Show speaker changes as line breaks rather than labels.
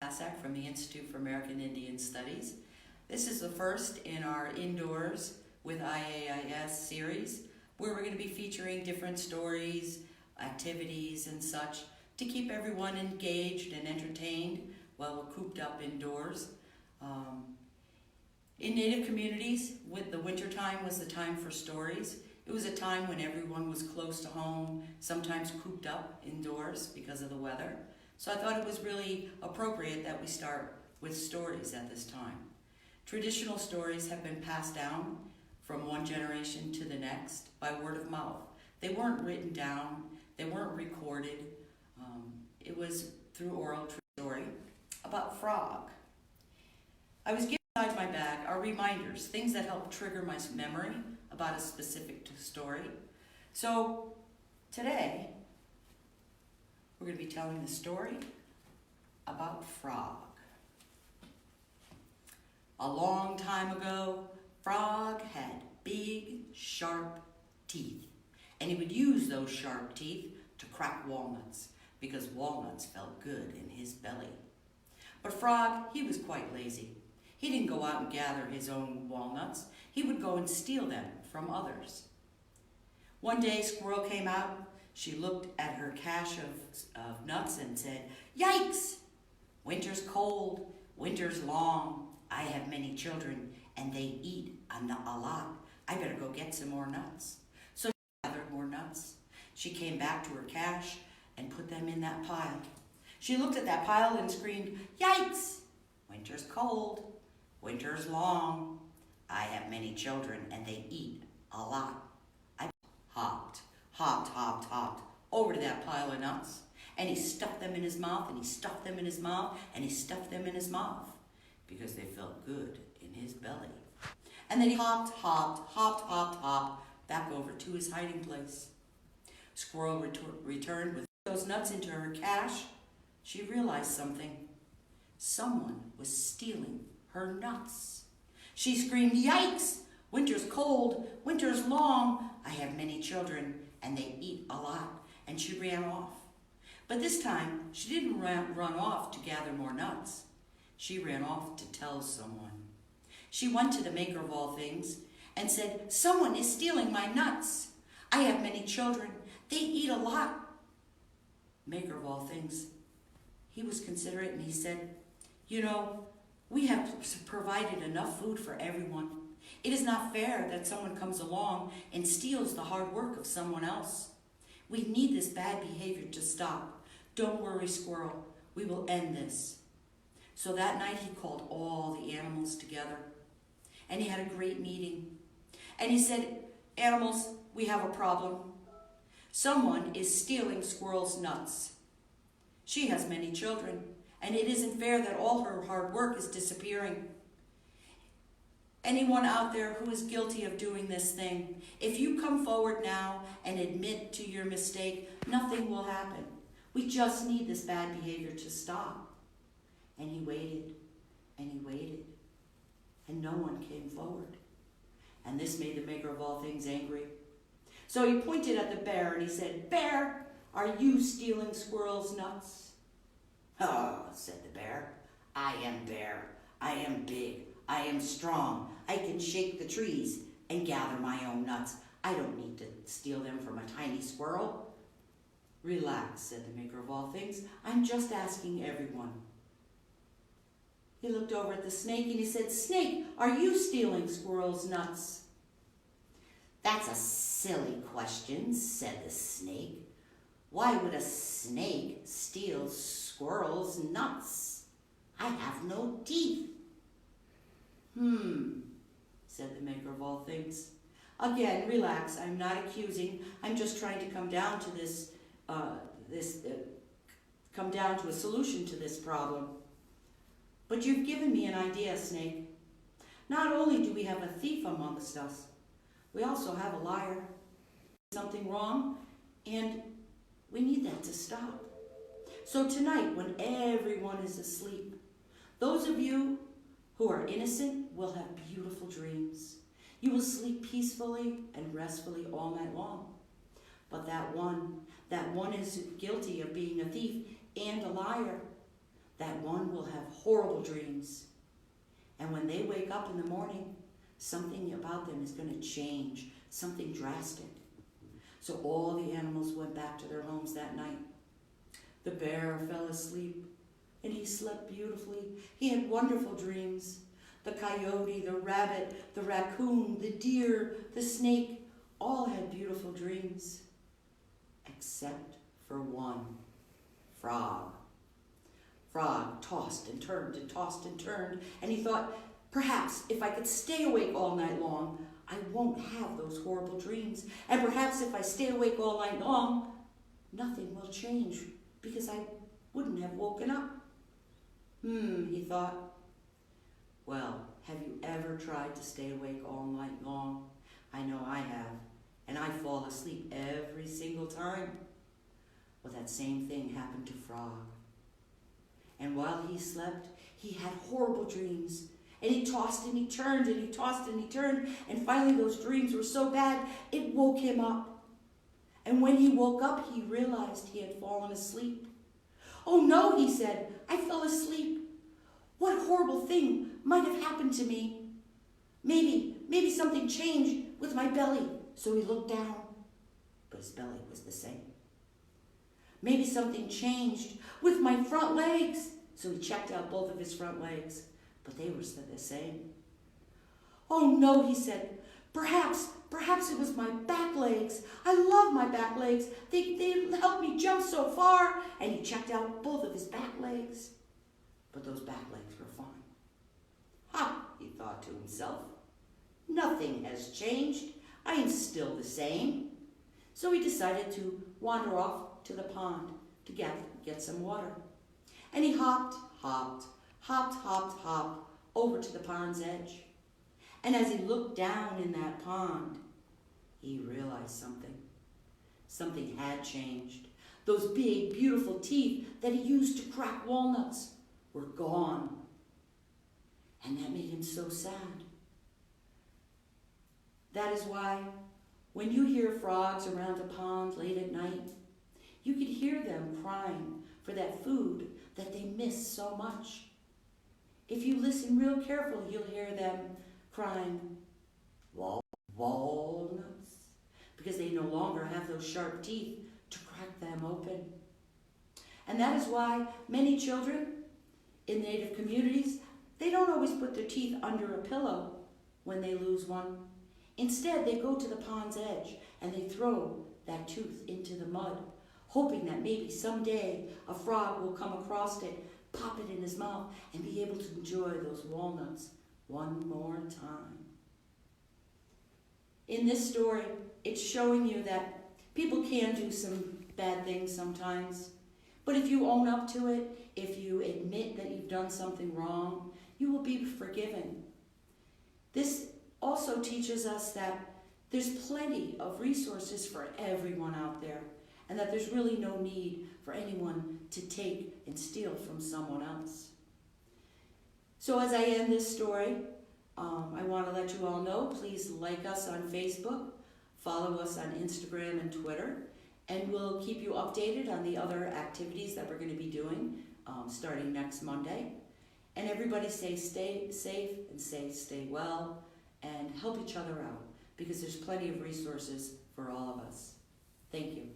Kascak from the Institute for American Indian Studies. This is the first in our Indoors with IAIS series, where we're going to be featuring different stories, activities, and such to keep everyone engaged and entertained while we're cooped up indoors. In Native communities, the winter time was the time for stories. It was a time when everyone was close to home, sometimes cooped up indoors because of the weather. So I thought it was really appropriate that we start with stories at this time. Traditional stories have been passed down from one generation to the next by word of mouth. They weren't written down, they weren't recorded. It was through oral story about frog. I was given inside my bag are reminders, things that help trigger my memory about a specific story. So today, we're going to be telling the story about Frog. A long time ago, Frog had big, sharp teeth, and he would use those sharp teeth to crack walnuts because walnuts felt good in his belly. But Frog, he was quite lazy. He didn't go out and gather his own walnuts. He would go and steal them from others. One day, Squirrel came out. She looked at her cache of nuts and said, "Yikes! Winter's cold, winter's long. I have many children, and they eat a lot. I better go get some more nuts." So she gathered more nuts. She came back to her cache and put them in that pile. She looked at that pile and screamed, "Yikes! Winter's cold, winter's long. I have many children, and they eat a lot." I hopped over to that pile of nuts, and he stuffed them in his mouth, and he stuffed them in his mouth, and he stuffed them in his mouth because they felt good in his belly. And then he hopped back over to his hiding place. Squirrel returned with those nuts into her cache. She realized something. Someone was stealing her nuts. She screamed, "Yikes! Winter's cold, winter's long. I have many children, and they eat a lot." And she ran off. But this time, she didn't run off to gather more nuts. She ran off to tell someone. She went to the maker of all things and said, "Someone is stealing my nuts. I have many children. They eat a lot." Maker of all things, he was considerate and he said, "You know, we have provided enough food for everyone. It is not fair that someone comes along and steals the hard work of someone else. We need this bad behavior to stop. Don't worry, Squirrel. We will end this." So that night he called all the animals together and he had a great meeting. And he said, "Animals, we have a problem. Someone is stealing Squirrel's nuts. She has many children, and it isn't fair that all her hard work is disappearing. Anyone out there who is guilty of doing this thing, if you come forward now and admit to your mistake, nothing will happen. We just need this bad behavior to stop." And he waited, and he waited, and no one came forward. And this made the maker of all things angry. So he pointed at the bear and he said, "Bear, are you stealing Squirrel's nuts?" "Oh," said the bear, "I am Bear. I am big. I am strong. I can shake the trees and gather my own nuts. I don't need to steal them from a tiny squirrel." "Relax," said the maker of all things. "I'm just asking everyone." He looked over at the snake and he said, "Snake, are you stealing Squirrel's nuts?" "That's a silly question," said the snake. "Why would a snake steal Squirrel's nuts? I have no teeth." Said the maker of all things. "Again, relax. I'm not accusing. I'm just trying to come down to come down to a solution to this problem. But you've given me an idea, Snake. Not only do we have a thief amongst us, we also have a liar. Something wrong, and we need that to stop. So tonight, when everyone is asleep, those of you who are innocent will have beautiful dreams. You will sleep peacefully and restfully all night long. But that one is guilty of being a thief and a liar. that one will have horrible dreams. And when they wake up in the morning, something about them is going to change, something drastic. So all the animals went back to their homes that night. The bear fell asleep, and he slept beautifully. He had wonderful dreams. The coyote, the rabbit, the raccoon, the deer, the snake, all had beautiful dreams, except for one, Frog. Frog tossed and turned and tossed and turned, and he thought, perhaps if I could stay awake all night long, I won't have those horrible dreams. And perhaps if I stay awake all night long, nothing will change because I wouldn't have woken up. He thought. Well, have you ever tried to stay awake all night long? I know I have, and I fall asleep every single time. Well, that same thing happened to Frog. And while he slept, he had horrible dreams. And he tossed and he turned and he tossed and he turned. And finally those dreams were so bad, it woke him up. And when he woke up, he realized he had fallen asleep. Oh no, he said, I fell asleep. What horrible thing might have happened to me? Maybe something changed with my belly. So he looked down, but his belly was the same. Maybe something changed with my front legs. So he checked out both of his front legs, but they were still the same. Oh no, he said, perhaps it was my back legs. I love my back legs. They help me jump so far. And he checked out both of his back legs, but those back legs were fine. Ha, he thought to himself. Nothing has changed. I am still the same. So he decided to wander off to the pond to get some water. And he hopped over to the pond's edge. And as he looked down in that pond, he realized something. Something had changed. Those big, beautiful teeth that he used to crack walnuts were gone. And that made him so sad. That is why when you hear frogs around a pond late at night, you could hear them crying for that food that they miss so much. If you listen real carefully, you'll hear them crying, walnuts, because they no longer have those sharp teeth to crack them open. And that is why many children in Native communities, they don't always put their teeth under a pillow when they lose one. Instead, they go to the pond's edge and they throw that tooth into the mud, hoping that maybe someday a frog will come across it, pop it in his mouth, and be able to enjoy those walnuts one more time. In this story, it's showing you that people can do some bad things sometimes, but if you own up to it, if you admit that you've done something wrong, you will be forgiven. This also teaches us that there's plenty of resources for everyone out there, and that there's really no need for anyone to take and steal from someone else. So as I end this story, I want to let you all know, please like us on Facebook, follow us on Instagram and Twitter, and we'll keep you updated on the other activities that we're going to be doing starting next Monday. And everybody stay safe and stay well, and help each other out, because there's plenty of resources for all of us. Thank you.